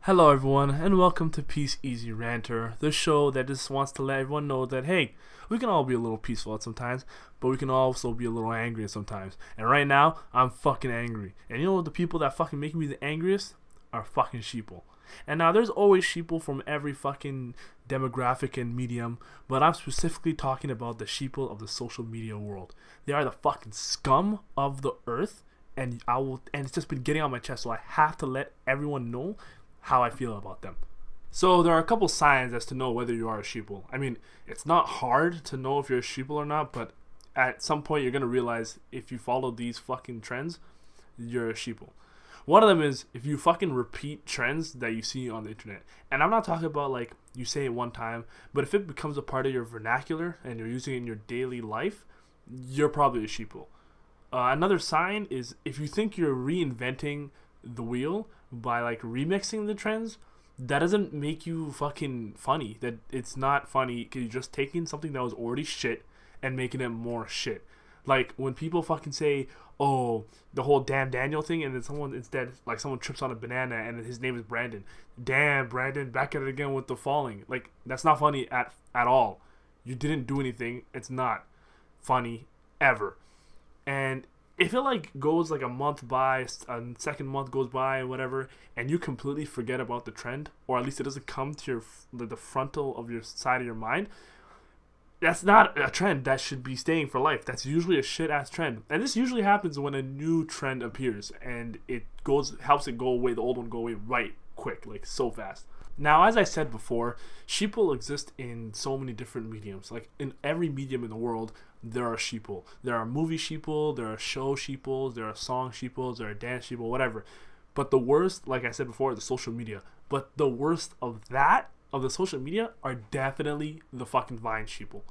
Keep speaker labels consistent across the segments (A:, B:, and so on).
A: Hello, everyone, and welcome to Peace Easy Ranter, the show that just wants to let everyone know that, hey, we can all be a little peaceful at sometimes, but we can also be a little angry at sometimes. And right now, I'm fucking angry. And you know what the people that fucking make me the angriest are fucking sheeple. And now there's always sheeple from every fucking demographic and medium, but I'm specifically talking about the sheeple of the social media world. They are the fucking scum of the earth, and it's just been getting on my chest, so I have to let everyone know how I feel about them. So there are a couple signs as to know whether you are a sheeple. I mean, it's not hard to know if you're a sheeple or not, but at some point you're gonna realize if you follow these fucking trends, you're a sheeple. One of them is if you fucking repeat trends that you see on the internet. And I'm not talking about like you say it one time, but if it becomes a part of your vernacular and you're using it in your daily life, you're probably a sheeple. Another sign is if you think you're reinventing the wheel by like remixing the trends, that doesn't make you fucking funny. That it's not funny because you're just taking something that was already shit and making it more shit. Like when people fucking say, "Oh, the whole damn Daniel thing," and then someone trips on a banana and his name is Brandon. Damn, Brandon, back at it again with the falling. Like that's not funny at all. You didn't do anything. It's not funny ever. And if it like goes like a month by, a second month goes by and whatever, and you completely forget about the trend, or at least it doesn't come to the frontal of your side of your mind, that's not a trend that should be staying for life. That's usually a shit ass trend, and this usually happens when a new trend appears and it helps it go away, the old one go away right quick, like so fast. Now, as I said before, sheeple exist in so many different mediums. Like in every medium in the world, there are sheeple. There are movie sheeple, there are show sheeples, there are song sheeples, there are dance sheeple, whatever. But the worst, like I said before, the social media. But the worst of the social media, are definitely the fucking Vine sheeple.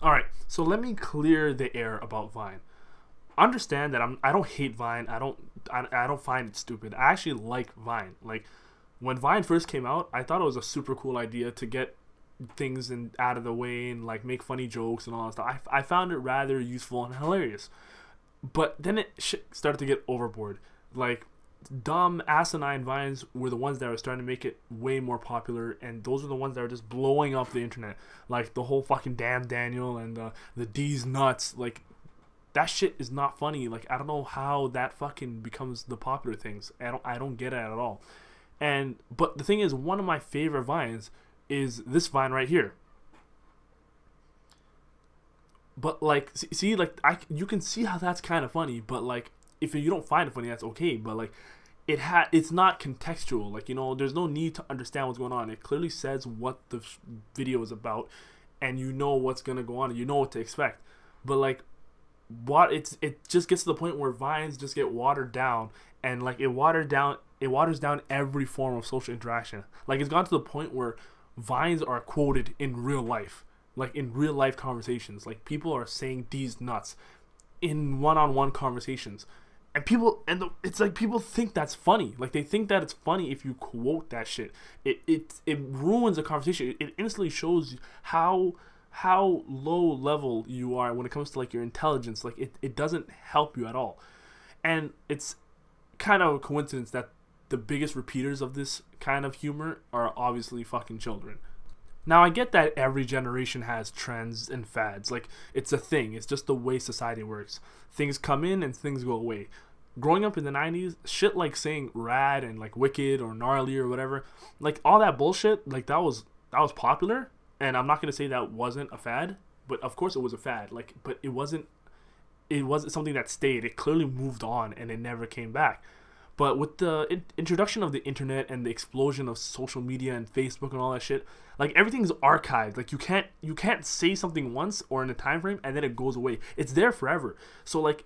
A: Alright, so let me clear the air about Vine. Understand that I don't hate Vine. I don't find it stupid. I actually like Vine. Like when Vine first came out, I thought it was a super cool idea to get things out of the way and like make funny jokes and all that stuff. I found it rather useful and hilarious. But then shit started to get overboard. Like dumb asinine vines were the ones that were starting to make it way more popular, and those were the ones that were just blowing up the internet. Like the whole fucking damn Daniel and the D's nuts. Like that shit is not funny. Like I don't know how that fucking becomes the popular things. I don't get it at all. But the thing is, one of my favorite vines is this vine right here. But like, see, like you can see how that's kind of funny. But like, if you don't find it funny, that's okay. But like, it's not contextual. Like, you know, there's no need to understand what's going on. It clearly says what the video is about, and you know what's gonna go on, and you know what to expect. But like, it just gets to the point where vines just get watered down, and like it waters down every form of social interaction. Like it's gone to the point where vines are quoted in real life, like in real life conversations. Like people are saying "these nuts" in one-on-one conversations, and it's like people think that's funny. Like they think that it's funny if you quote that shit. It ruins the conversation. It instantly shows how low level you are when it comes to like your intelligence. Like it doesn't help you at all. And it's kind of a coincidence that the biggest repeaters of this kind of humor are obviously fucking children. Now I get that every generation has trends and fads. Like it's a thing. It's just the way society works. Things come in and things go away. Growing up in the 90s, shit like saying rad and like wicked or gnarly or whatever, like all that bullshit, like that was popular. And I'm not gonna say that wasn't a fad, but of course it was a fad. Like, but it wasn't something that stayed. It clearly moved on and it never came back. But with the introduction of the internet and the explosion of social media and Facebook and all that shit, like everything's archived. Like you can't say something once or in a time frame and then it goes away. It's there forever. So like,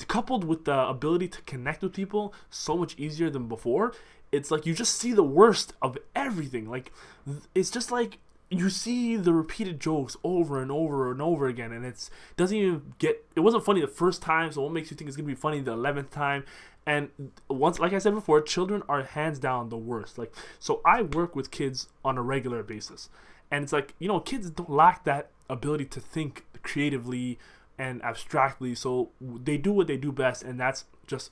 A: coupled with the ability to connect with people so much easier than before, it's like you just see the worst of everything. Like it's just like you see the repeated jokes over and over and over again, and it wasn't funny the first time, so what makes you think it's gonna be funny the 11th time? And once, like I said before, children are hands down the worst. Like, so I work with kids on a regular basis, and it's like, you know, kids don't lack that ability to think creatively and abstractly, so they do what they do best, and that's just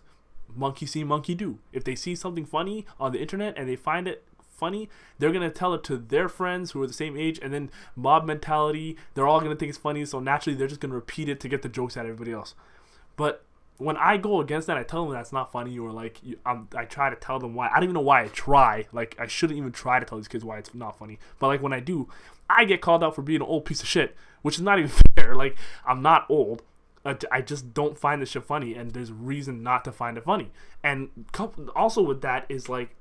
A: monkey see, monkey do. If they see something funny on the internet and they find it funny, they're gonna tell it to their friends who are the same age, and then mob mentality, they're all gonna think it's funny, so naturally they're just gonna repeat it to get the jokes out of everybody else. But when I go against that, I tell them that's not funny, or like I try to tell them why. I don't even know why I try. Like, I shouldn't even try to tell these kids why it's not funny. But like when I do, I get called out for being an old piece of shit, which is not even fair. Like, I'm not old. I just don't find this shit funny, and there's reason not to find it funny. And also with that is like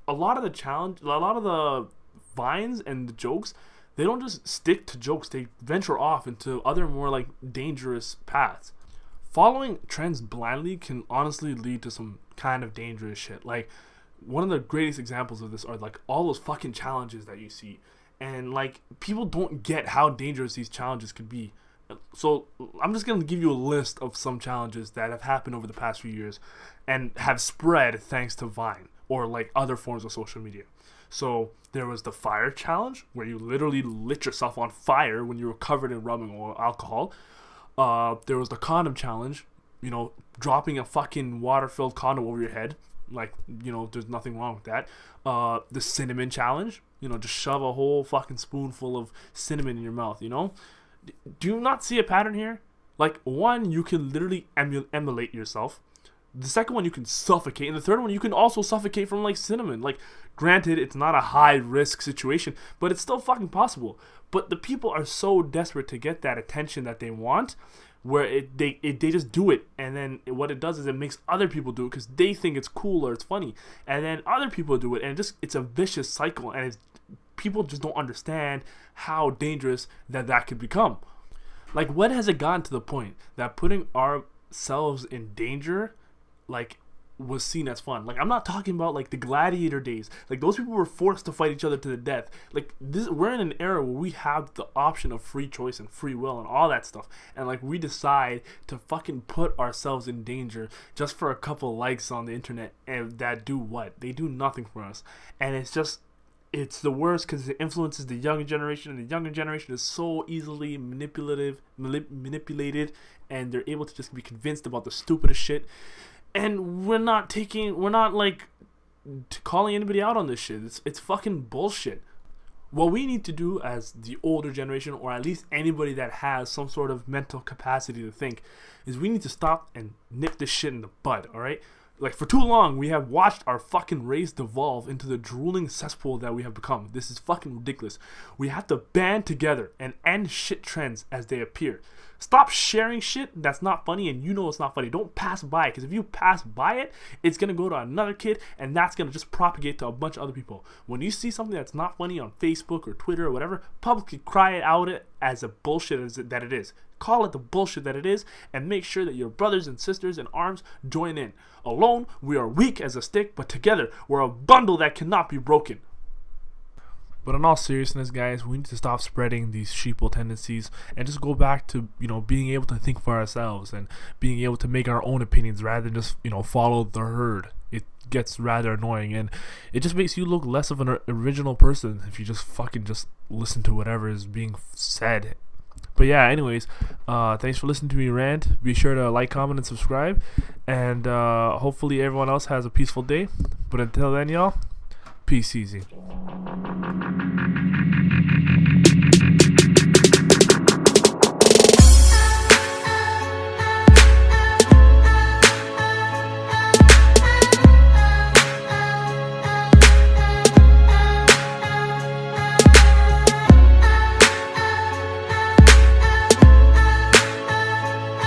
A: a lot of the vines and the jokes, they don't just stick to jokes. They venture off into other more like dangerous paths. Following trends blindly can honestly lead to some kind of dangerous shit. Like, one of the greatest examples of this are like all those fucking challenges that you see. And like, people don't get how dangerous these challenges could be. So I'm just going to give you a list of some challenges that have happened over the past few years and have spread thanks to Vine or like other forms of social media. So there was the fire challenge, where you literally lit yourself on fire when you were covered in rum or alcohol. There was the condom challenge, you know, dropping a fucking water-filled condom over your head. Like, you know, there's nothing wrong with that. The cinnamon challenge, you know, just shove a whole fucking spoonful of cinnamon in your mouth, you know. Do you not see a pattern here? Like, one, you can literally emulate yourself. The second one, you can suffocate. And the third one, you can also suffocate from, like, cinnamon. Like, granted, it's not a high-risk situation, but it's still fucking possible. But the people are so desperate to get that attention that they want, where they just do it. And then what it does is it makes other people do it because they think it's cool or it's funny. And then other people do it, and it's a vicious cycle. And people just don't understand how dangerous that could become. Like, when has it gotten to the point that putting ourselves in danger, like, was seen as fun? Like, I'm not talking about like the gladiator days. Like, those people were forced to fight each other to the death. Like, we're in an era where we have the option of free choice and free will and all that stuff, and like, we decide to fucking put ourselves in danger just for a couple likes on the internet, and that do what? They do nothing for us. And it's the worst because it influences the younger generation, and the younger generation is so easily manipulated, and they're able to just be convinced about the stupidest shit. And we're not like calling anybody out on this shit. It's fucking bullshit. What we need to do as the older generation, or at least anybody that has some sort of mental capacity to think, is we need to stop and nip this shit in the bud, alright? Like, for too long, we have watched our fucking race devolve into the drooling cesspool that we have become. This is fucking ridiculous. We have to band together and end shit trends as they appear. Stop sharing shit that's not funny, and you know it's not funny. Don't pass by it, because if you pass by it, it's going to go to another kid, and that's going to just propagate to a bunch of other people. When you see something that's not funny on Facebook or Twitter or whatever, publicly cry it out as a bullshit that it is. Call it the bullshit that it is, and make sure that your brothers and sisters in arms join in. Alone, we are weak as a stick, but together, we're a bundle that cannot be broken. But in all seriousness, guys, we need to stop spreading these sheeple tendencies and just go back to, you know, being able to think for ourselves and being able to make our own opinions rather than just, you know, follow the herd. It gets rather annoying, and it just makes you look less of an original person if you just fucking just listen to whatever is being said. But yeah, anyways, thanks for listening to me rant. Be sure to like, comment, and subscribe, and hopefully everyone else has a peaceful day. But until then, y'all, peace easy.